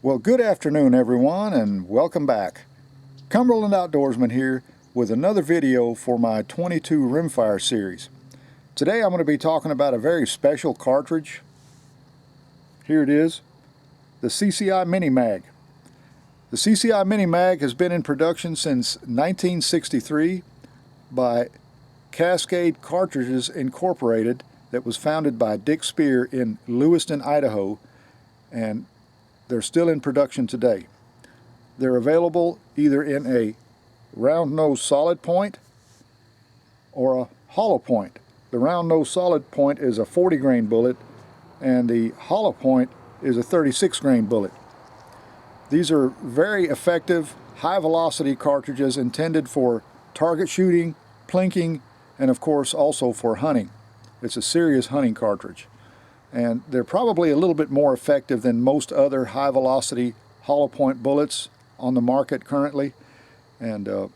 Well, good afternoon everyone and welcome back. Cumberland Outdoorsman here with another video for my 22 rimfire series. Today I'm going to be talking about a very special cartridge. Here it is, the CCI Mini Mag. The CCI Mini Mag has been in production since 1963 by Cascade Cartridges Incorporated, that was founded by Dick Spear in Lewiston, Idaho, and they're still in production today. They're available either in a round nose solid point or a hollow point. The round nose solid point is a 40 grain bullet and the hollow point is a 36 grain bullet. These are very effective, high velocity cartridges intended for target shooting, plinking, and of course also for hunting. It's a serious hunting cartridge. And they're probably a little bit more effective than most other high velocity hollow point bullets on the market currently. And the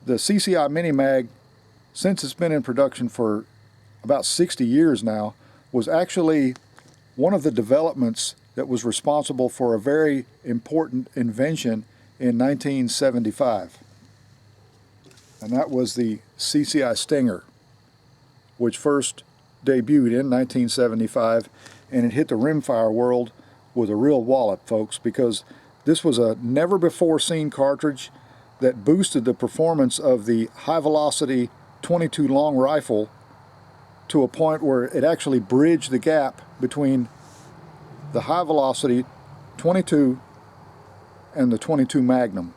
CCI Mini Mag, since it's been in production for about 60 years now, was actually one of the developments that was responsible for a very important invention in 1975. And that was the CCI Stinger, which first debuted in 1975, and it hit the rimfire world with a real wallop, folks, because this was a never before seen cartridge that boosted the performance of the high velocity 22 long rifle to a point where it actually bridged the gap between the high velocity 22 and the 22 Magnum.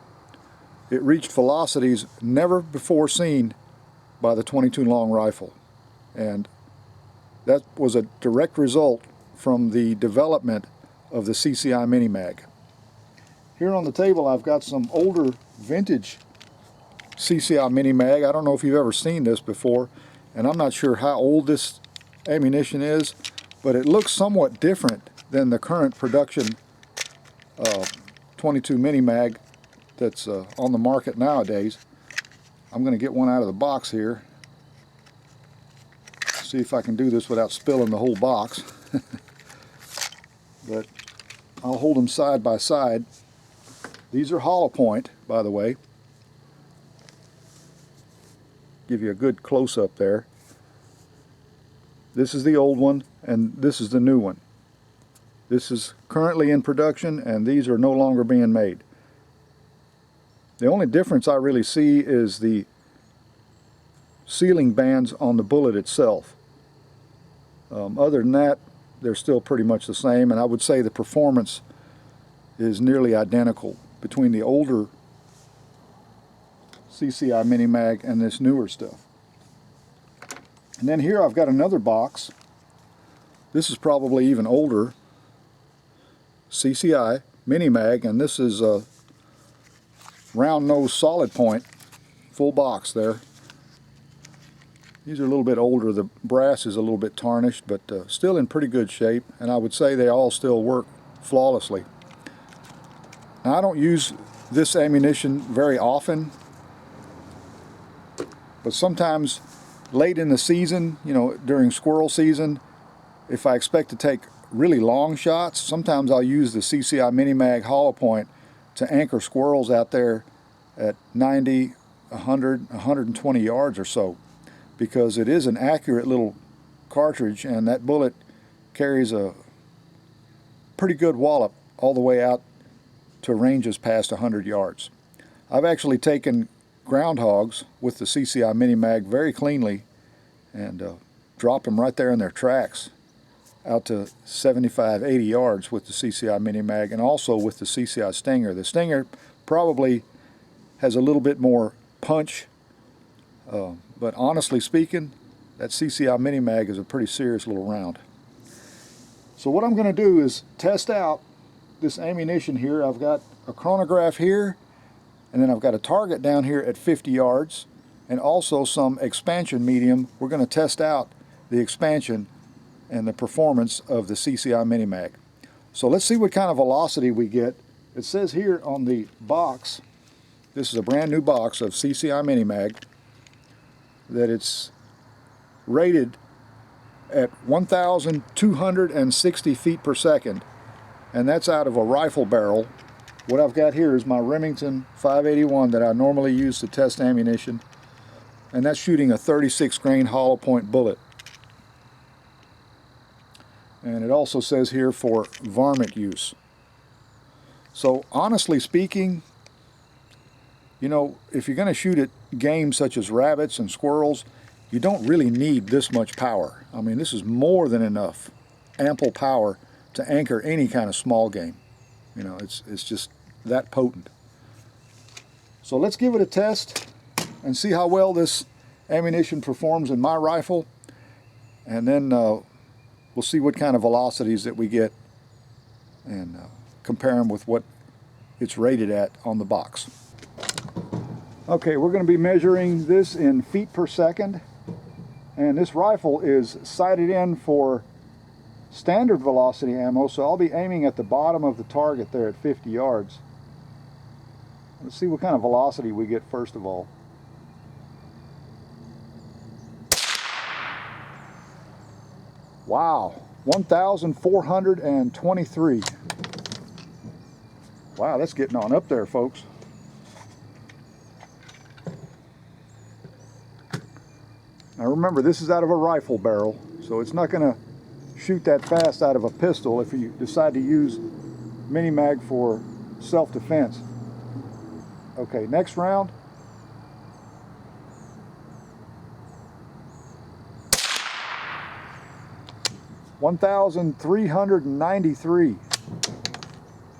It reached velocities never before seen by the 22 long rifle, and that was a direct result from the development of the CCI Mini Mag. Here on the table I've got some older vintage CCI Mini Mag. I don't know if you've ever seen this before, and I'm not sure how old this ammunition is, but it looks somewhat different than the current production 22 Mini Mag that's on the market nowadays. I'm going to get one out of the box here. See if I can do this without spilling the whole box. But I'll hold them side by side. These are hollow point, by the way. Give you a good close-up there. This is the old one and this is the new one. This is currently in production and these are no longer being made. The only difference I really see is the sealing bands on the bullet itself. Other than that, they're still pretty much the same, and I would say the performance is nearly identical between the older CCI Mini Mag and this newer stuff. And then here I've got another box. This is probably even older, CCI Mini Mag, and this is a round nose solid point, full box there. These are a little bit older. The brass is a little bit tarnished, but still in pretty good shape, and I would say they all still work flawlessly. Now, I don't use this ammunition very often, but sometimes late in the season, you know, during squirrel season, if I expect to take really long shots, sometimes I'll use the CCI Mini Mag hollow point to anchor squirrels out there at 90, 100, 120 yards or so, because it is an accurate little cartridge and that bullet carries a pretty good wallop all the way out to ranges past 100 yards. I've actually taken groundhogs with the CCI Mini Mag very cleanly and dropped them right there in their tracks out to 75, 80 yards with the CCI Mini Mag, and also with the CCI Stinger. The Stinger probably has a little bit more punch, but honestly speaking, that CCI Mini Mag is a pretty serious little round. So what I'm going to do is test out this ammunition here. I've got a chronograph here, and then I've got a target down here at 50 yards, and also some expansion medium. We're going to test out the expansion and the performance of the CCI Mini Mag. So let's see what kind of velocity we get. It says here on the box, this is a brand new box of CCI Mini Mag, that it's rated at 1,260 feet per second and that's out of a rifle barrel. What I've got here is my Remington 581 that I normally use to test ammunition, and that's shooting a 36 grain hollow point bullet. And it also says here for varmint use. So honestly speaking, you know, if you're going to shoot at game such as rabbits and squirrels, you don't really need this much power. I mean, this is more than enough, ample power to anchor any kind of small game. You know, it's just that potent. So let's give it a test and see how well this ammunition performs in my rifle, and then we'll see what kind of velocities that we get and compare them with what it's rated at on the box. Okay, we're going to be measuring this in feet per second, and this rifle is sighted in for standard velocity ammo, so I'll be aiming at the bottom of the target there at 50 yards. Let's see what kind of velocity we get first of all. Wow, 1,423. Wow, that's getting on up there, folks. Now remember, this is out of a rifle barrel, so it's not going to shoot that fast out of a pistol if you decide to use Mini Mag for self-defense. Okay, next round. $1,393.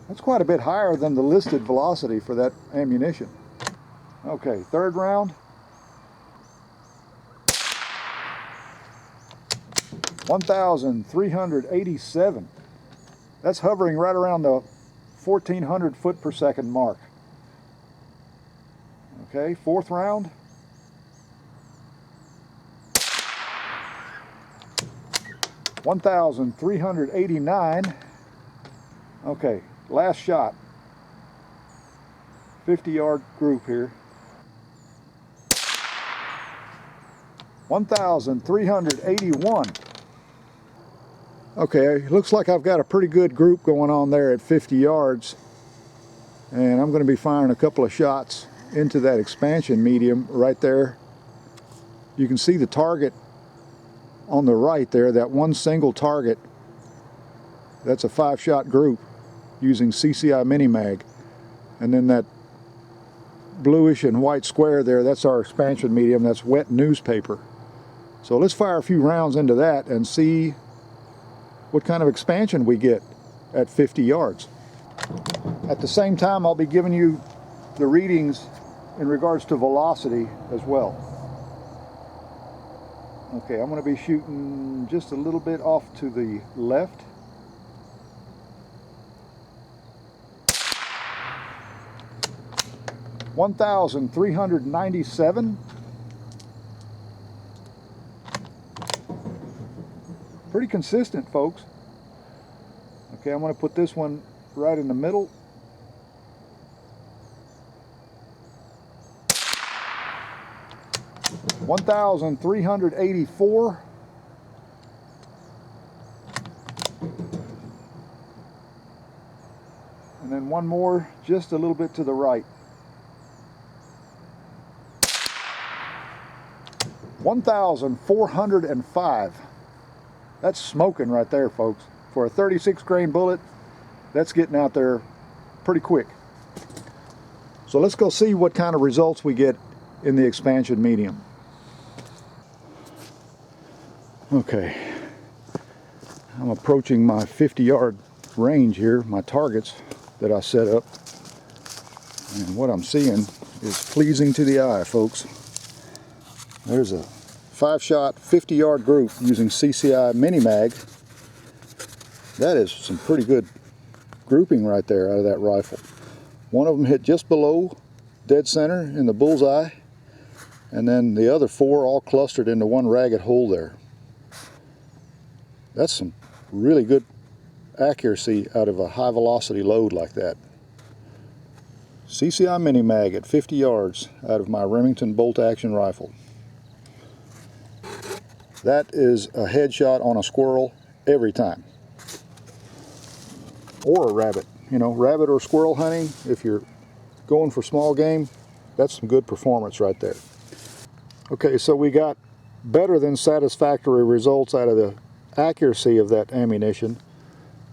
That's quite a bit higher than the listed velocity for that ammunition. Okay, third round. 1,387. That's hovering right around the 1,400 foot per second mark. Okay, fourth round. 1,389. Okay, last shot. 50-yard group here. 1,381. Okay, looks like I've got a pretty good group going on there at 50 yards. And I'm going to be firing a couple of shots into that expansion medium right there. You can see the target on the right there, that one single target. That's a 5-shot group using CCI Mini Mag. And then that bluish and white square there, that's our expansion medium, that's wet newspaper. So let's fire a few rounds into that and see what kind of expansion we get at 50 yards. At the same time, I'll be giving you the readings in regards to velocity as well. Okay, I'm going to be shooting just a little bit off to the left. $1,397. Pretty consistent, folks. Okay, I'm going to put this one right in the middle. $1,384. And then one more just a little bit to the right. 1,405. That's smoking right there, folks. For a 36 grain bullet, that's getting out there pretty quick. So let's go see what kind of results we get in the expansion medium. Okay, I'm approaching my 50-yard range here, my targets that I set up. And what I'm seeing is pleasing to the eye, folks. There's a 5-shot, 50-yard group using CCI Mini Mag. That is some pretty good grouping right there out of that rifle. One of them hit just below dead center in the bullseye, and then the other 4 all clustered into one ragged hole there. That's some really good accuracy out of a high velocity load like that. CCI Mini Mag at 50 yards out of my Remington bolt action rifle. That is a headshot on a squirrel every time. or a rabbit. You know, rabbit or squirrel hunting, if you're going for small game, that's some good performance right there. Okay, so we got better than satisfactory results out of the accuracy of that ammunition.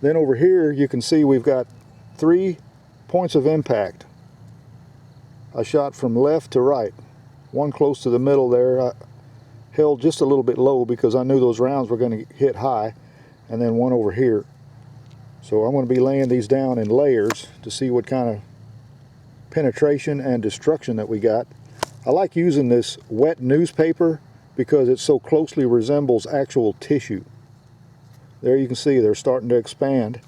Then over here you can see we've got 3 points of impact. I shot from left to right. One close to the middle there. I held just a little bit low because I knew those rounds were going to hit high. And then one over here. So I'm going to be laying these down in layers to see what kind of penetration and destruction that we got. I like using this wet newspaper because it so closely resembles actual tissue. There you can see they're starting to expand.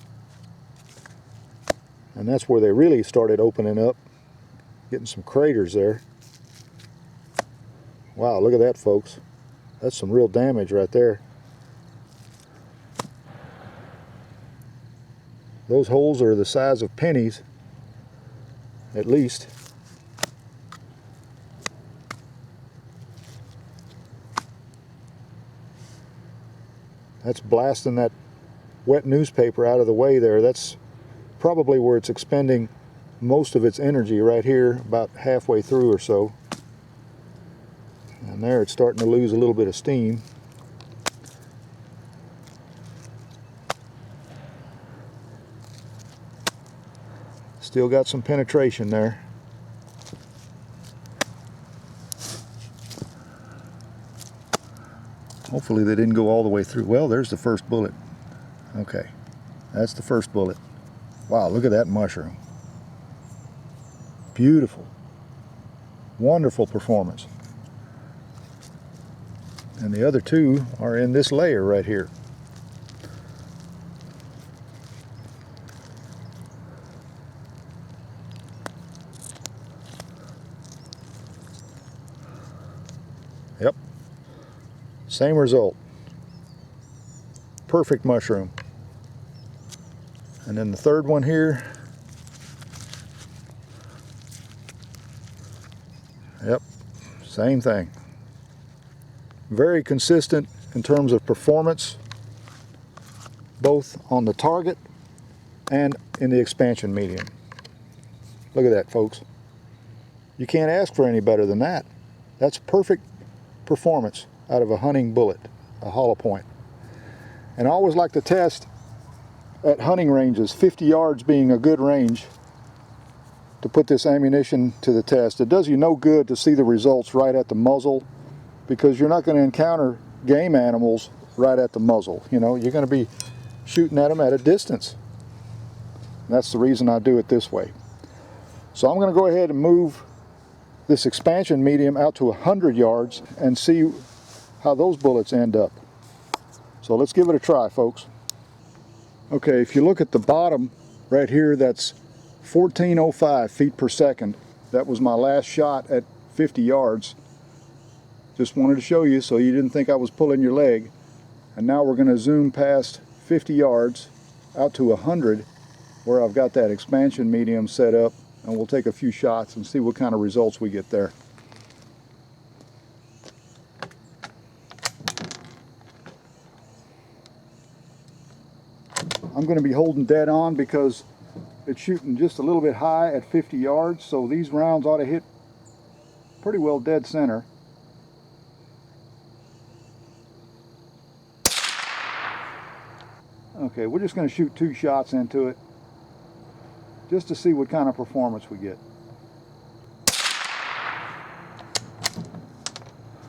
And that's where they really started opening up. Getting some craters there. Wow, look at that, folks. That's some real damage right there. Those holes are the size of pennies, at least. That's blasting that wet newspaper out of the way there. That's probably where it's expending most of its energy, right here, about halfway through or so. And there it's starting to lose a little bit of steam. Still got some penetration there. Hopefully they didn't go all the way through. Well, there's the first bullet. Okay, that's the first bullet. Wow, look at that mushroom. Beautiful. Wonderful performance. And the other 2 are in this layer right here. Yep. Same result. Perfect mushroom. And then the third one here. Yep. Same thing. Very consistent in terms of performance, both on the target and in the expansion medium. Look at that, folks. You can't ask for any better than that. That's perfect performance out of a hunting bullet, a hollow point. And I always like to test at hunting ranges, 50 yards being a good range to put this ammunition to the test. It does you no good to see the results right at the muzzle, because you're not going to encounter game animals right at the muzzle. You know, you're going to be shooting at them at a distance. And that's the reason I do it this way. So I'm going to go ahead and move this expansion medium out to 100 yards and see how those bullets end up. So let's give it a try, folks. Okay, if you look at the bottom right here, that's 1405 feet per second. That was my last shot at 50 yards. Just wanted to show you so you didn't think I was pulling your leg. And now we're going to zoom past 50 yards out to 100 where I've got that expansion medium set up, and we'll take a few shots and see what kind of results we get there. I'm going to be holding dead on because it's shooting just a little bit high at 50 yards, so these rounds ought to hit pretty well dead center. Okay, we're just going to shoot 2 shots into it just to see what kind of performance we get.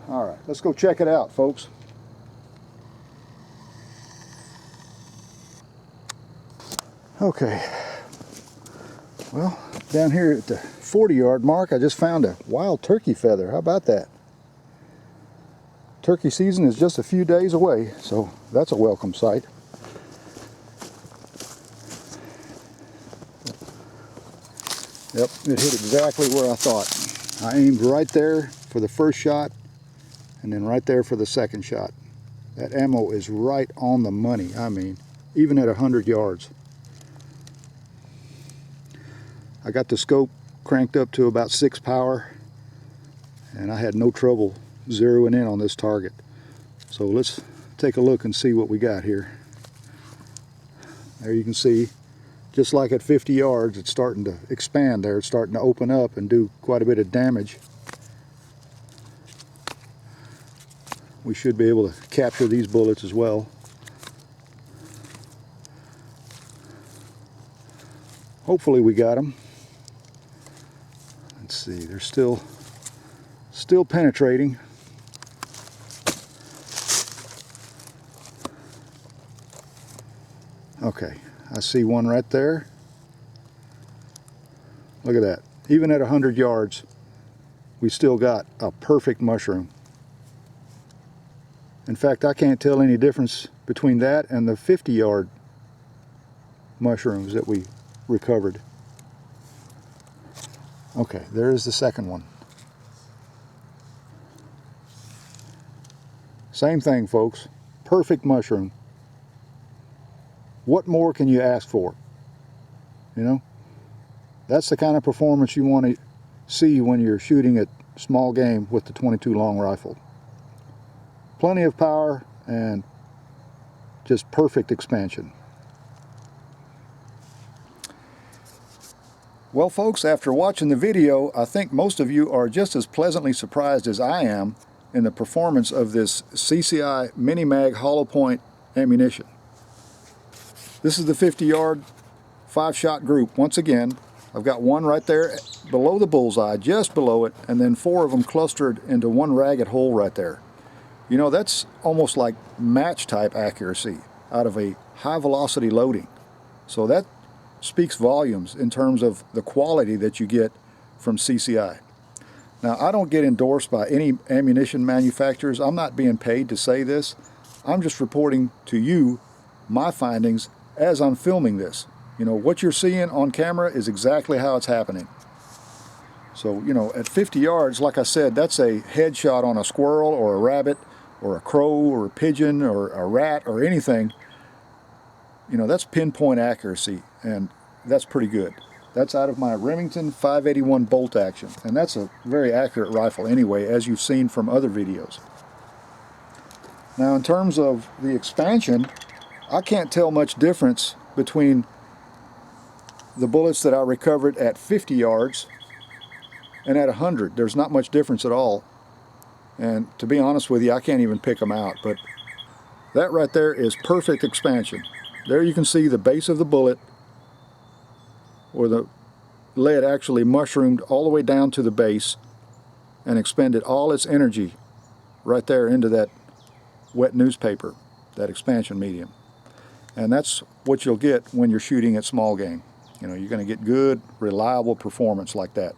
Alright, let's go check it out, folks. Okay, well, down here at the 40-yard mark, I just found a wild turkey feather. How about that? Turkey season is just a few days away, so that's a welcome sight. Yep, it hit exactly where I thought. I aimed right there for the first shot, and then right there for the second shot. That ammo is right on the money, I mean, even at 100 yards. I got the scope cranked up to about 6 power, and I had no trouble zeroing in on this target. So let's take a look and see what we got here. There you can see just like at 50 yards, it's starting to expand there. It's starting to open up and do quite a bit of damage. We should be able to capture these bullets as well. Hopefully we got them. Let's see, they're still penetrating. Okay, I see one right there. Look at that. Even at 100 yards, we still got a perfect mushroom. In fact, I can't tell any difference between that and the 50-yard mushrooms that we recovered. Okay, there's the second one. Same thing, folks. Perfect mushroom. What more can you ask for? You know, that's the kind of performance you want to see when you're shooting at small game with the 22 long rifle. Plenty of power and just perfect expansion. Well, folks, after watching the video, I think most of you are just as pleasantly surprised as I am in the performance of this CCI Mini Mag hollow point ammunition. This is the 50-yard 5-shot group. Once again, I've got one right there below the bullseye, just below it, and then 4 of them clustered into one ragged hole right there. You know, that's almost like match type accuracy out of a high velocity loading. So that speaks volumes in terms of the quality that you get from CCI. Now, I don't get endorsed by any ammunition manufacturers. I'm not being paid to say this. I'm just reporting to you my findings as I'm filming this. You know, what you're seeing on camera is exactly how it's happening. So, you know, at 50 yards, like I said, that's a headshot on a squirrel or a rabbit or a crow or a pigeon or a rat or anything. You know, that's pinpoint accuracy, and that's pretty good. That's out of my Remington 581 bolt action, and that's a very accurate rifle anyway, as you've seen from other videos. Now, in terms of the expansion, I can't tell much difference between the bullets that I recovered at 50 yards and at 100. There's not much difference at all. And to be honest with you, I can't even pick them out. But that right there is perfect expansion. There you can see the base of the bullet, where the lead actually mushroomed all the way down to the base and expended all its energy right there into that wet newspaper, that expansion medium. And that's what you'll get when you're shooting at small game. You know, you're going to get good, reliable performance like that.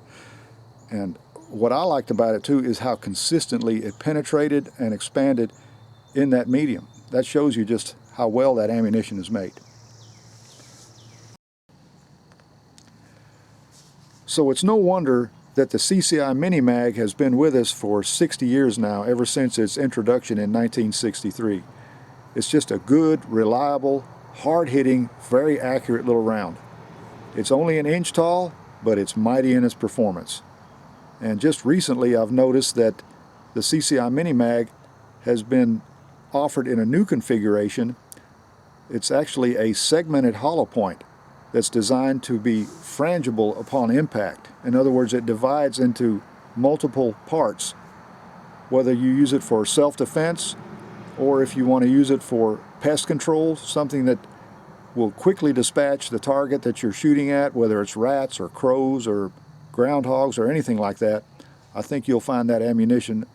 And what I liked about it too is how consistently it penetrated and expanded in that medium. That shows you just how well that ammunition is made. So it's no wonder that the CCI Mini Mag has been with us for 60 years now, ever since its introduction in 1963. It's just a good, reliable, hard-hitting, very accurate little round. It's only an inch tall, but it's mighty in its performance. And just recently I've noticed that the CCI Mini Mag has been offered in a new configuration. It's actually a segmented hollow point that's designed to be frangible upon impact. In other words, it divides into multiple parts, whether you use it for self-defense or if you want to use it for pest control, something that will quickly dispatch the target that you're shooting at, whether it's rats or crows or groundhogs or anything like that. I think you'll find that ammunition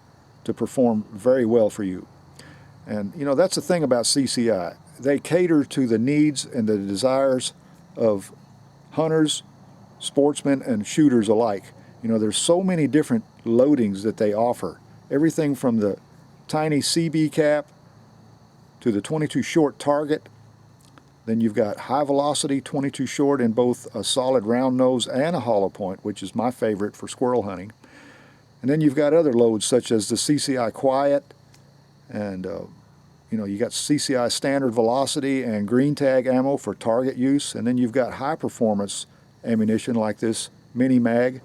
to perform very well for you. And you know, that's the thing about CCI. They cater to the needs and the desires of hunters, sportsmen, and shooters alike. You know, there's so many different loadings that they offer. Everything from the tiny CB cap to the 22 short target. Then you've got high velocity 22 short in both a solid round nose and a hollow point, which is my favorite for squirrel hunting. And then you've got other loads such as the CCI Quiet, and you know, you got CCI Standard Velocity and green tag ammo for target use. And then you've got high performance ammunition like this Mini Mag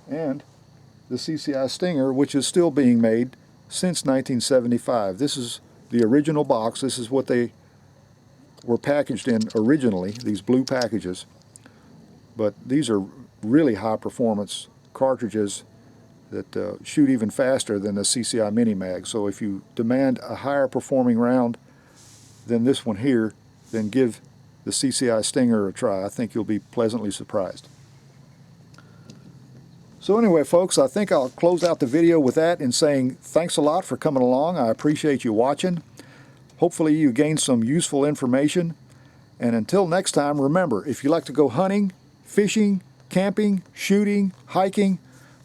and the CCI Stinger, which is still being made since 1975. This is the original box. This is what they were packaged in originally, these blue packages. but these are really high performance cartridges that shoot even faster than the CCI Mini Mag. So if you demand a higher performing round than this one here, then give the CCI Stinger a try. I think you'll be pleasantly surprised. So anyway, folks, I think I'll close out the video with that in saying thanks a lot for coming along. I appreciate you watching. Hopefully you gained some useful information. And until next time, remember, if you like to go hunting, fishing, camping, shooting, hiking,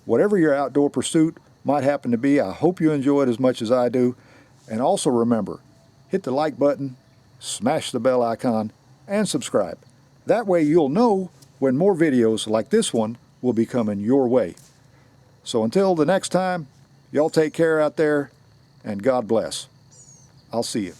whatever your outdoor pursuit might happen to be, I hope you enjoy it as much as I do. And also remember, hit the like button, smash the bell icon, and subscribe. That way you'll know when more videos like this one will be coming your way. So until the next time, y'all take care out there, and God bless. I'll see you.